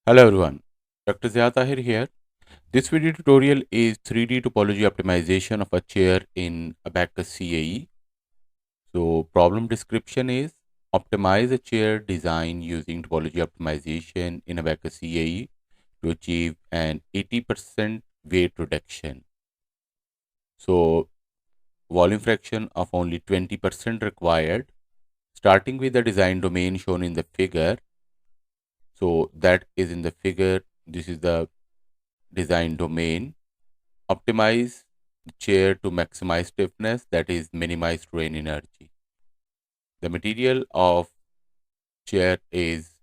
Hello everyone, Dr. Ziad Tahir here. This video tutorial is 3D topology optimization of a chair in Abaqus CAE. So problem description is optimize a chair design using topology optimization in Abaqus CAE to achieve an 80% weight reduction. So volume fraction of only 20% required, starting with the design domain shown in the figure. So that is in the figure. This is the design domain. Optimize the chair to maximize stiffness, that is minimize strain energy. The material of chair is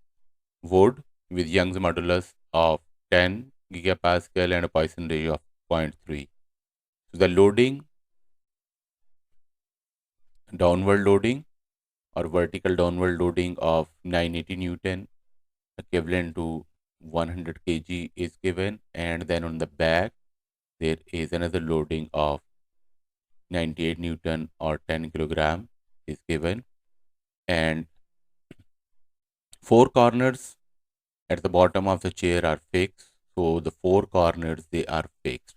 wood with Young's modulus of 10 gigapascal and a Poisson ratio of zero point 0.3. So the loading, downward loading or vertical downward loading of 980 Newton equivalent to 100 kg is given, and then on the back there is another loading of 98 Newton or 10 kilogram is given, and four corners at the bottom of the chair are fixed. So the four corners, they are fixed.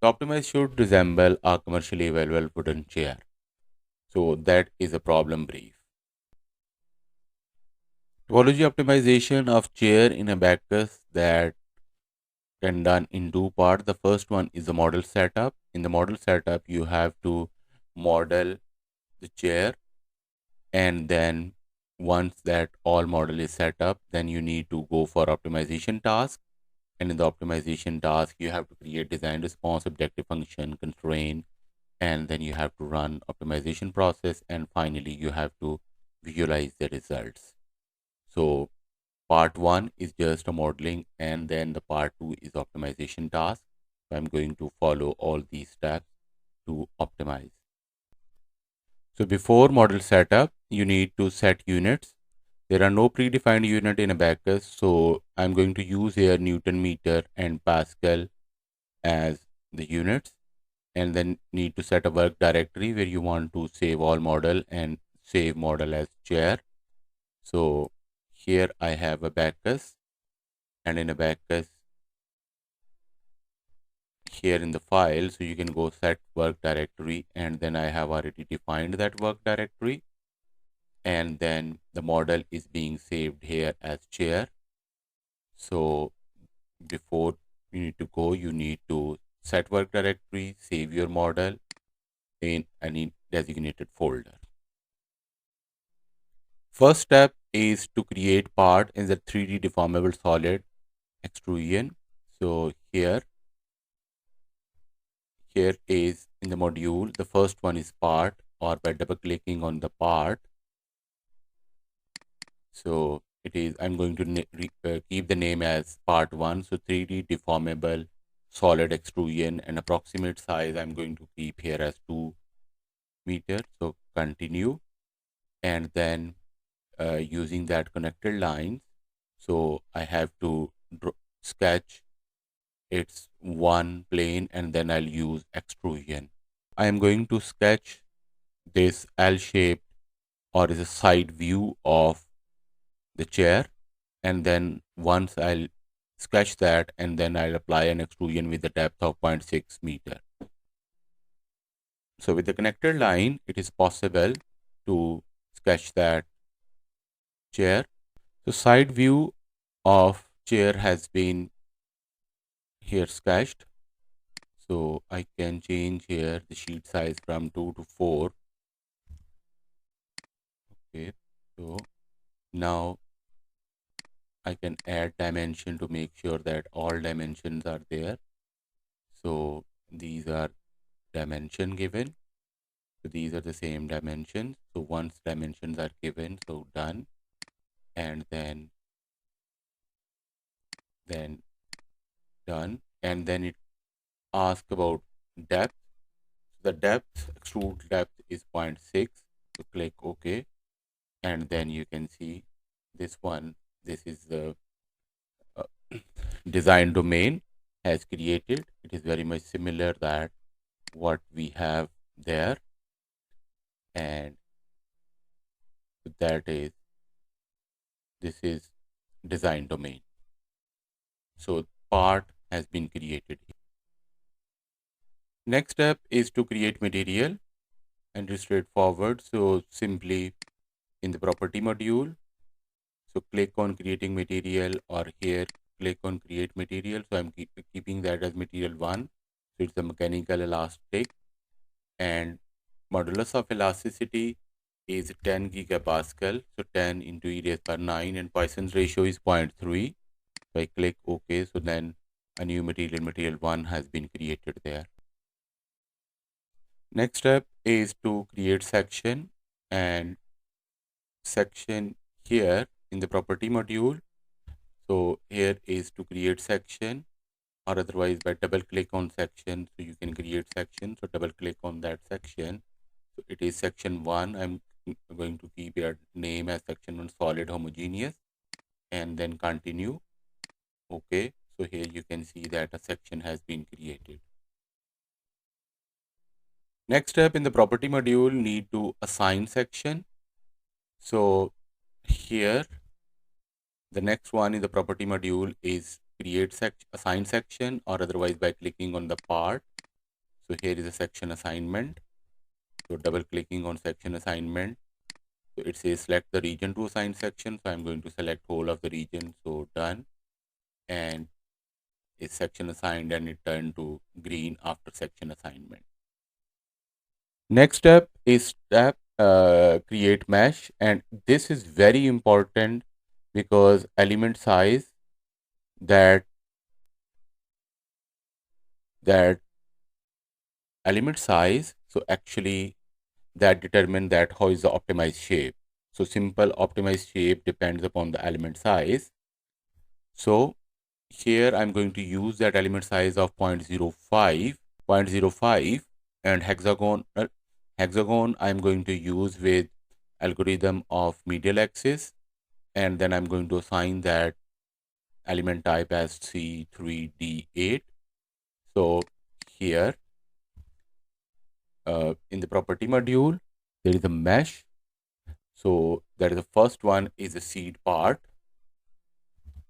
The optimized should resemble a commercially available wooden chair. So that is a problem brief. Topology optimization of chair in Abaqus that can done in two parts. The first one is the model setup. In the model setup, you have to model the chair, and then once that all model is set up, then you need to go for optimization task. And in the optimization task, you have to create design response, objective function, constraint, and then you have to run optimization process, and finally you have to visualize the results. So part one is just a modeling, and then the part two is optimization task. So I'm going to follow all these steps to optimize. So before model setup, you need to set units. There are no predefined unit in Abaqus, so I'm going to use here Newton meter and Pascal as the units, and then need to set a work directory where you want to save all model and save model as chair. So here I have Abaqus, and in Abaqus here in the file, so you can go set work directory, and then I have already defined that work directory, and then the model is being saved here as chair. So before you need to go, you need to set work directory, save your model in any designated folder. First step is to create part in the 3D deformable solid extrusion. So here is in the module, the first one is part, or by double clicking on the part. So it is, I'm going to keep the name as part 1. So 3D deformable solid extrusion, and approximate size I'm going to keep here as 2 meter. So continue, and then using that connected lines, so I have to sketch its one plane, and then I'll use extrusion. I am going to sketch this L shape, or is a side view of the chair, and then once I'll sketch that, and then I'll apply an extrusion with the depth of 0.6 meter. So with the connected line, it is possible to sketch that chair. So side view of chair has been here sketched. So I can change here the sheet size from 2 to 4. Okay, so now I can add dimension to make sure that all dimensions are there. So these are dimension given. So these are the same dimensions. So once dimensions are given, so done, and then done, and then it asks about depth. The depth, extrude depth is 0.6. So click OK, and then you can see this one. This is the uh, design domain has created. It is very much similar that what we have there, and that is, this is design domain. So part has been created. Next step is to create material, and it's straightforward. So simply in the property module, so click on creating material, or here click on create material. So I'm keeping that as material 1. So it's a mechanical elastic, and modulus of elasticity is 10 gigapascal. So 10 into e raised power 9, and Poisson's ratio is 0.3. So I click OK. So then a new material 1 has been created there. Next step is to create section, and section here in the property module. So here is to create section, or otherwise by double click on section, so you can create section. So double click on that section. So it is section 1. I'm going to keep your name as section 1 solid homogeneous, and then continue. Okay. So here you can see that a section has been created. Next step in the property module, need to assign section. So here the next one in the property module is create assign section, or otherwise by clicking on the part. So here is a section assignment. So double clicking on section assignment. So it says select the region to assign section. So I'm going to select whole of the region. So done. And is section assigned, and it turned to green after section assignment. Next step is create mesh, and this is very important because element size that element size, so actually that determine that how is the optimized shape. So simple optimized shape depends upon the element size. So here I'm going to use that element size of 0.05, and hexagon I'm going to use with algorithm of medial axis, and then I'm going to assign that element type as C3D8. So here in the property module, there is a mesh. So that is the first one is the seed part.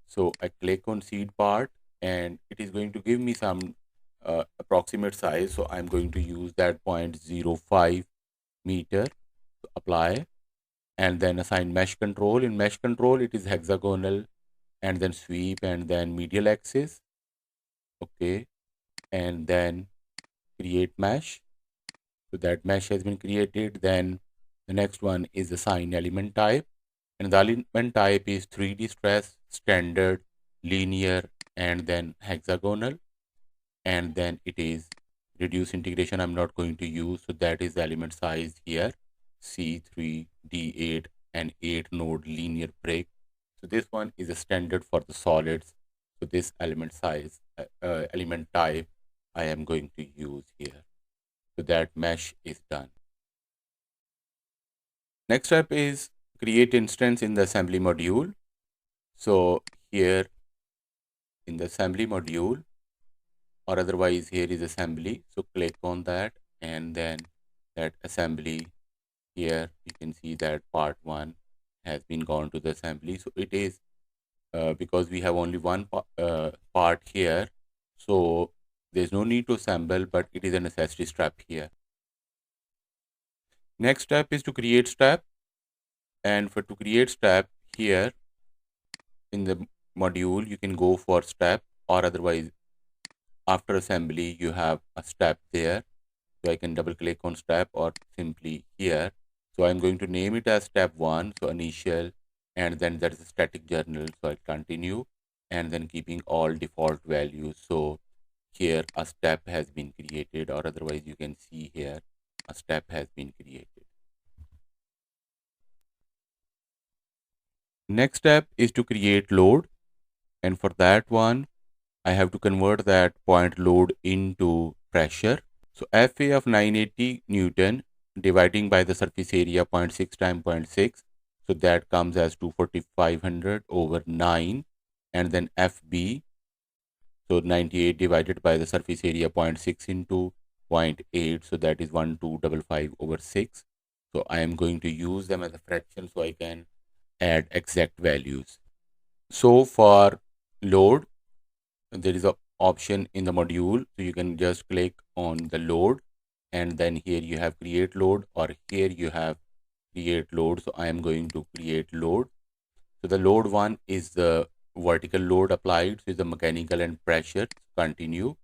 So I click on seed part, and it is going to give me some approximate size. So I'm going to use that 0.05 meter to apply, and then assign mesh control. In mesh control, it is hexagonal, and then sweep, and then medial axis. Okay, and then create mesh. So that mesh has been created. Then the next one is assign element type, and the element type is 3D stress, standard, linear, and then hexagonal. And then it is reduce integration. I'm not going to use, so that is the element size here, C3D8 and 8 node linear break. So this one is a standard for the solids. So this element size, element type, I am going to use here. So that mesh is done. Next step is create instance in the assembly module. So here in the assembly module, or otherwise here is assembly. So click on that, and then that assembly, here you can see that part 1 has been gone to the assembly. So it is because we have only one part here, so there's no need to assemble, but it is a necessary step here. Next step is to create step, and for to create step here in the module, you can go for step, or otherwise after assembly you have a step there. So I can double click on step, or simply here. So I'm going to name it as step 1, so initial, and then that is a static journal. So I'll continue, and then keeping all default values. So here a step has been created, or otherwise you can see here a step has been created. Next step is to create load, and for that one I have to convert that point load into pressure. So FA of 980 Newton dividing by the surface area 0.6 times 0.6. So that comes as 24500 over 9. And then FB, so 98 divided by the surface area 0.6 into 0.8. So that is 1255 over 6. So I am going to use them as a fraction so I can add exact values. So for load, there is a option in the module, so you can just click on the load, and then here you have create load, or here you have create load. So I am going to create load. So the load one is the vertical load applied, so is the mechanical and pressure. Continue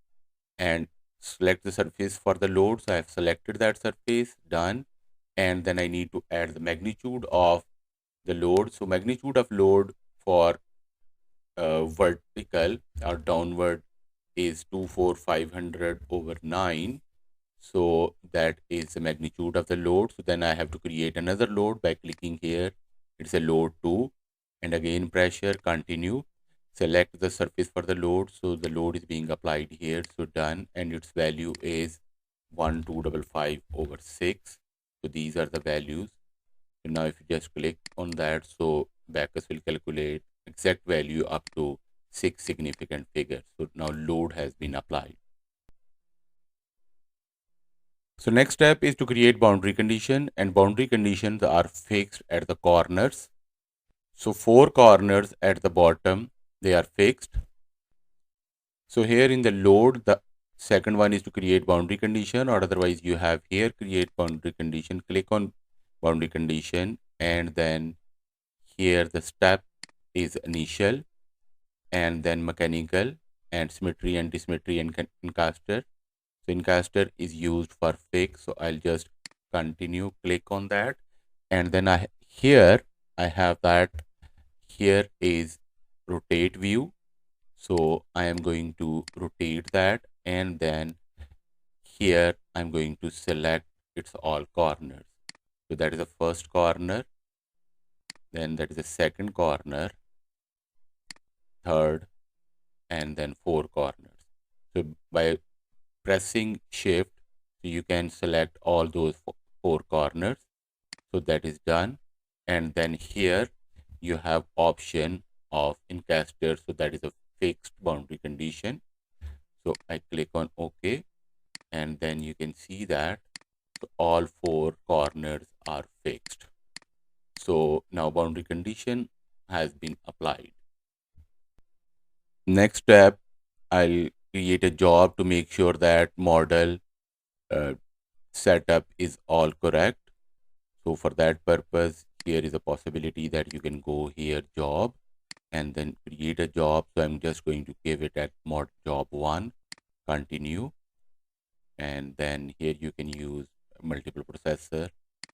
and select the surface for the load. So I have selected that surface, done. And then I need to add the magnitude of the load. So magnitude of load for vertical or downward is 24500 over 9. So that is the magnitude of the load. So then I have to create another load by clicking here. It's a load 2, and again pressure, continue, select the surface for the load. So the load is being applied here, so done, and its value is 1255 over 6. So these are the values. So now if you just click on that, so Abaqus will calculate exact value up to 6 significant figures. So now load has been applied. So next step is to create boundary condition, and boundary conditions are fixed at the corners. So 4 corners at the bottom, they are fixed. So here in the load, the second one is to create boundary condition, or otherwise you have here create boundary condition. Click on boundary condition, and then here the step is initial, and then mechanical, and symmetry and dissymmetry and encaster. So encaster is used for fix. So I'll just continue, click on that, and then here I have that here is rotate view. So I am going to rotate that, and then here I'm going to select its all corners. So that is the first corner, then that is the second corner, third, and then 4 corners. So by pressing shift, so you can select all those 4 corners. So that is done, and then here you have option of encaster. So that is a fixed boundary condition. So I click on OK, and then you can see that all 4 corners are fixed. So now boundary condition has been applied. Next step, I'll create a job to make sure that model uh, setup is all correct. So for that purpose, here is a possibility that you can go here job and then create a job. So I'm just going to give it at mod job 1, continue, and then here you can use multiple processor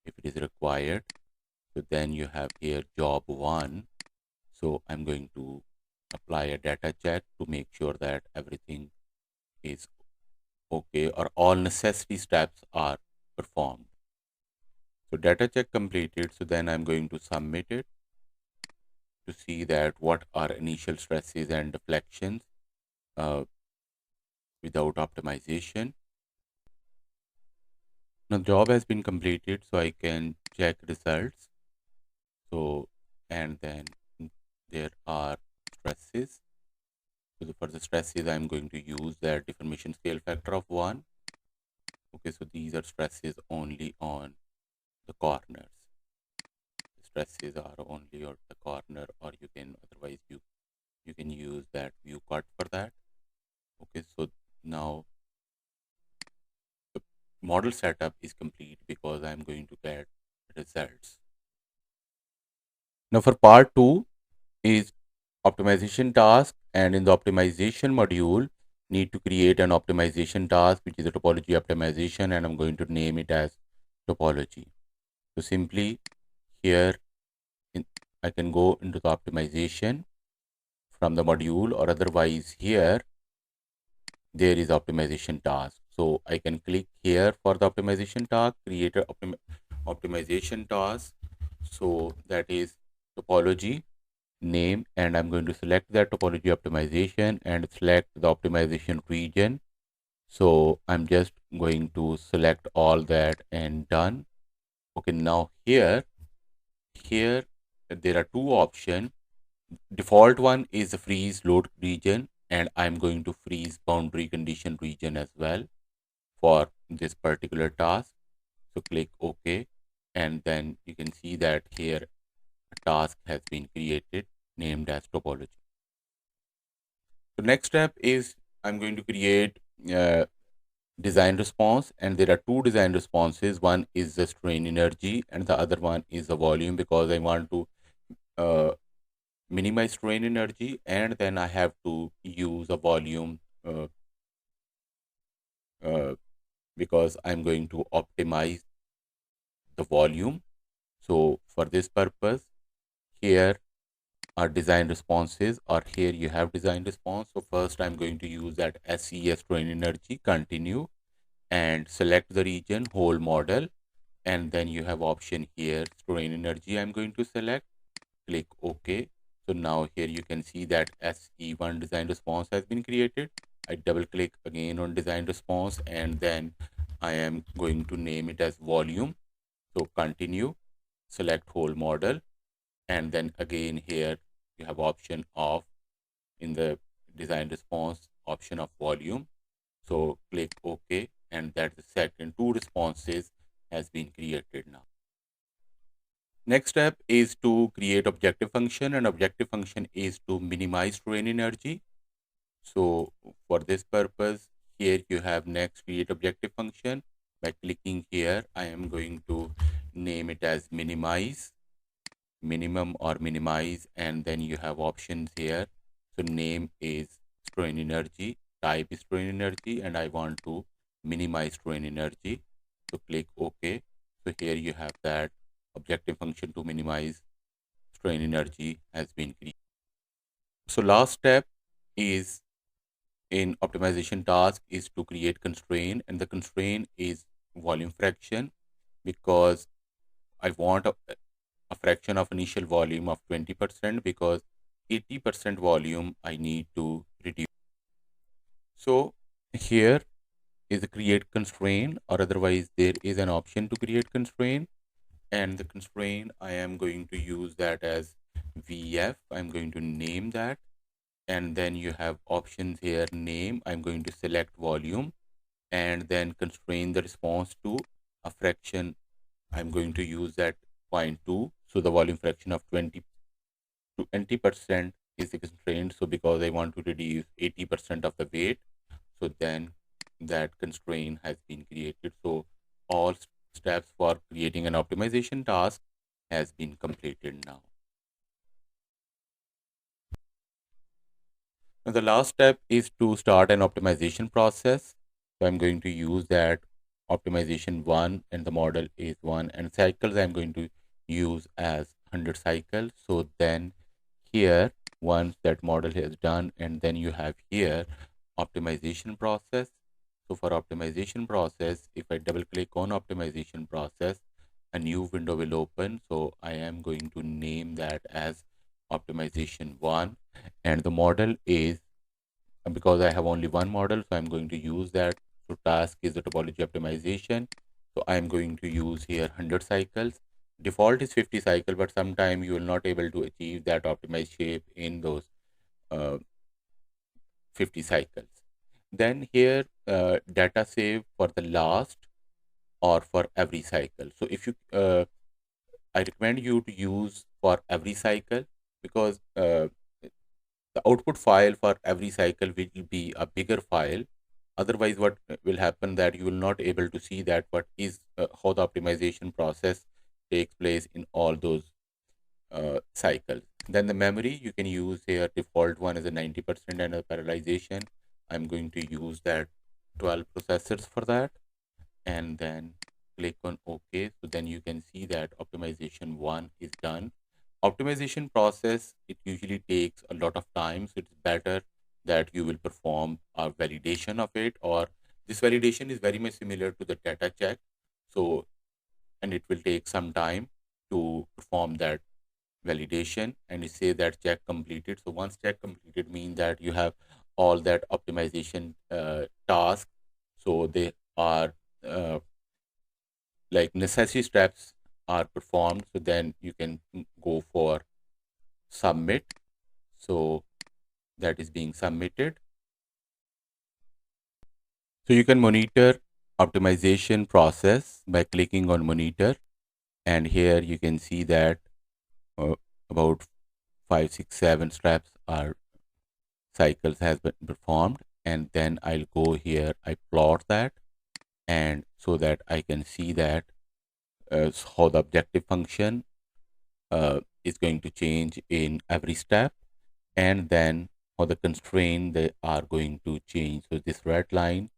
if it is required. So then you have here job 1. So I'm going to apply a data check to make sure that everything is okay, or all necessary steps are performed. So data check completed. So then I'm going to submit it to see that what are initial stresses and deflections without optimization. Now job has been completed, so I can check results. So, and then there are stresses. So for the stresses, I'm going to use that deformation scale factor of 1. Okay, so these are stresses only on the corners. The stresses are only on the corner, or you can otherwise you can use that view cut for that. Okay, so now the model setup is complete because I'm going to get results. Now for part 2 is optimization task, and in the optimization module need to create an optimization task, which is a topology optimization, and I'm going to name it as topology. So simply here I can go into the optimization from the module, or otherwise here there is optimization task. So I can click here for the optimization task, create a optimization task. So that is topology name, and I'm going to select that topology optimization and select the optimization region. So I'm just going to select all that and done. Okay, now here there are 2 options. Default one is the freeze load region, and I'm going to freeze boundary condition region as well for this particular task. So click OK, and then you can see that here a task has been created named as topology. The next step is I'm going to create design response, and there are two design responses. One is the strain energy and the other one is the volume, because I want to uh, minimize strain energy, and then I have to use a volume uh, because I'm going to optimize the volume. So for this purpose, here are design responses, or here you have design response. So first I'm going to use that SES strain energy, continue, and select the region whole model, and then you have option here strain energy I'm going to select, click OK. So now here you can see that SE1 design response has been created. I double click again on design response, and then I am going to name it as volume. So continue, select whole model, and then again here you have option of in the design response option of volume. So click OK, and that the second two responses has been created now. Next step is to create objective function, and objective function is to minimize strain energy. So for this purpose, here you have next create objective function. By clicking here, I am going to name it as minimize, minimum or minimize, and then you have options here. So name is strain energy, type is strain energy, and I want to minimize strain energy. So click OK. So here you have that objective function to minimize strain energy has been created. So last step is in optimization task is to create constraint, and the constraint is volume fraction, because I want a fraction of initial volume of 20%, because 80% volume I need to reduce. So here is a create constraint, or otherwise there is an option to create constraint, and the constraint I am going to use that as VF. I'm going to name that, and then you have options here, name, I'm going to select volume, and then constrain the response to a fraction. I'm going to use that 0.2. So the volume fraction of 20% is the constraint. So because I want to reduce 80% of the weight, so then that constraint has been created. So all steps for creating an optimization task has been completed now. Now the last step is to start an optimization process. So I'm going to use that optimization 1, and the model is 1, and cycles I'm going to use as 100 cycles. So then here, once that model is done, and then you have here optimization process. So for optimization process, if I double click on optimization process, a new window will open. So I am going to name that as optimization 1, and the model is, because I have only one model, so I'm going to use that. So task is the topology optimization. So I'm going to use here 100 cycles. Default is 50 cycle, but sometime you will not able to achieve that optimized shape in those uh, 50 cycles. Then here data save for the last or for every cycle. So if you I recommend you to use for every cycle, because the output file for every cycle will be a bigger file. Otherwise what will happen that you will not able to see that what is how the optimization process takes place in all those cycles. Then the memory you can use here, default one is a 90%, and a parallelization I'm going to use that 12 processors for that, and then click on OK. So then you can see that optimization 1 is done. Optimization process, it usually takes a lot of time, so it's better that you will perform a validation of it, or this validation is very much similar to the data check. So, and it will take some time to perform that validation, and you say that check completed. So once check completed means that you have all that optimization task. So they are like necessary steps are performed. So then you can go for submit. So that is being submitted. So you can monitor optimization process by clicking on monitor, and here you can see that about 5, 6, 7 steps are cycles has been performed, and then I'll go here, I plot that, and so that I can see that how the objective function is going to change in every step, and then how the constraint they are going to change. So this red line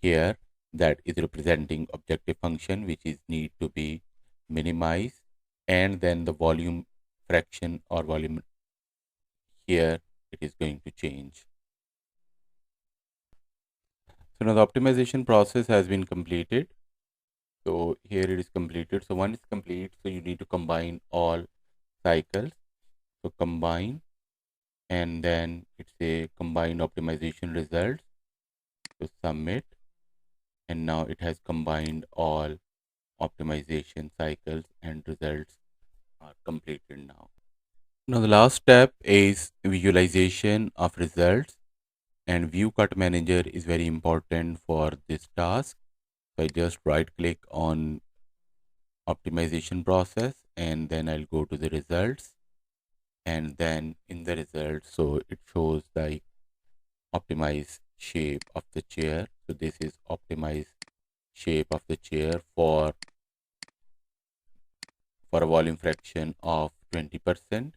here, that is representing objective function which is need to be minimized, and then the volume fraction or volume here, it is going to change. So now the optimization process has been completed. So here it is completed. So one is complete, so you need to combine all cycles. So combine, and then it's a combined optimization results. So submit, and now it has combined all optimization cycles and results are completed now. Now the last step is visualization of results, and view cut manager is very important for this task. So I just right click on optimization process, and then I'll go to the results, and then in the results, so it shows the optimized shape of the chair. So this is optimized shape of the chair for a volume fraction of 20%,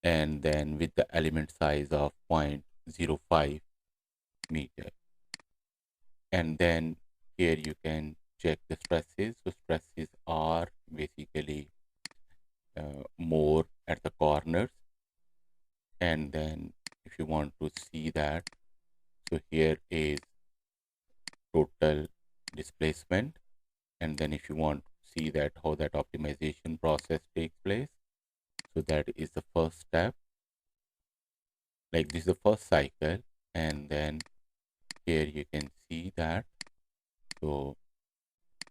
and then with the element size of 0.05 meter. And then here you can check the stresses. So stresses are basically more at the corners, and then if you want to see that, so here is total displacement, and then if you want to see that how that optimization process takes place, so that is the first step. Like this is the first cycle, and then here you can see that. So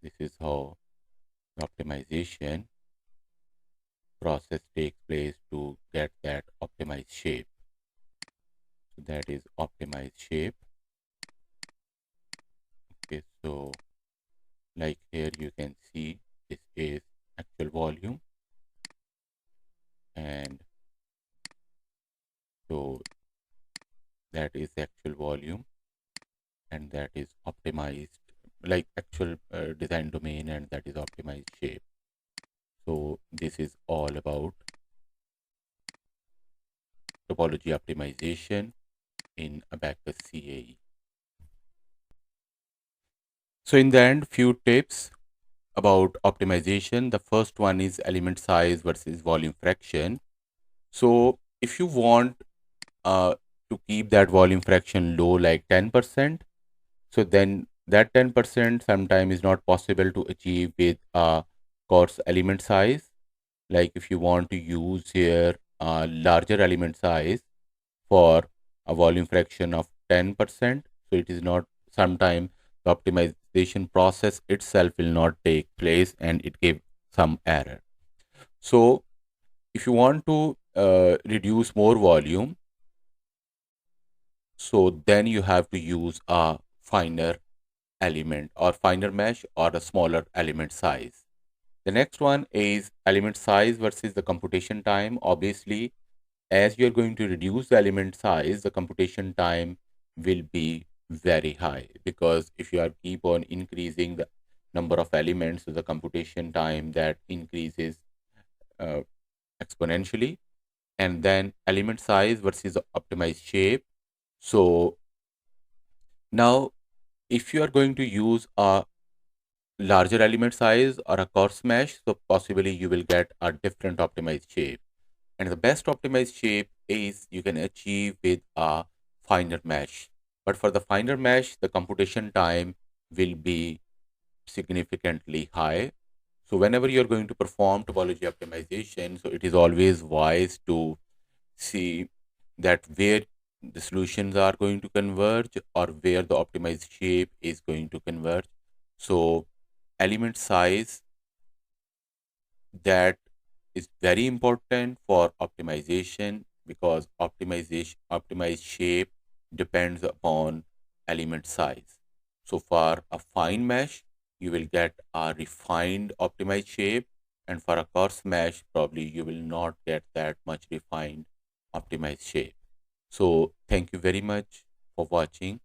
this is how the optimization process takes place to get that optimized shape. So that is optimized shape. Okay, so like here you can see this is actual volume, and so that is the actual volume, and that is optimized like actual design domain, and that is optimized shape. So this is all about topology optimization in Abaqus CAE. So in the end, few tips about optimization. The first one is element size versus volume fraction. So if you want uh, to keep that volume fraction low, like 10%, so then that 10% sometimes is not possible to achieve with a coarse element size. Like if you want to use here a larger element size for a volume fraction of 10%, so it is not, sometimes the optimization process itself will not take place and it gives some error. So if you want to reduce more volume, so then you have to use a finer element or finer mesh or a smaller element size. The next one is element size versus the computation time. Obviously, as you're going to reduce the element size, the computation time will be very high, because if you are keep on increasing the number of elements, so the computation time that increases uh, exponentially. And then element size versus the optimized shape. So now if you are going to use a larger element size or a coarse mesh, so possibly you will get a different optimized shape. And the best optimized shape is you can achieve with a finer mesh. But for the finer mesh, the computation time will be significantly high. So whenever you're going to perform topology optimization, so it is always wise to see that where the solutions are going to converge or where the optimized shape is going to converge. So element size, that is very important for optimization, because optimized shape depends upon element size. So for a fine mesh, you will get a refined optimized shape, and for a coarse mesh, probably you will not get that much refined optimized shape. So thank you very much for watching.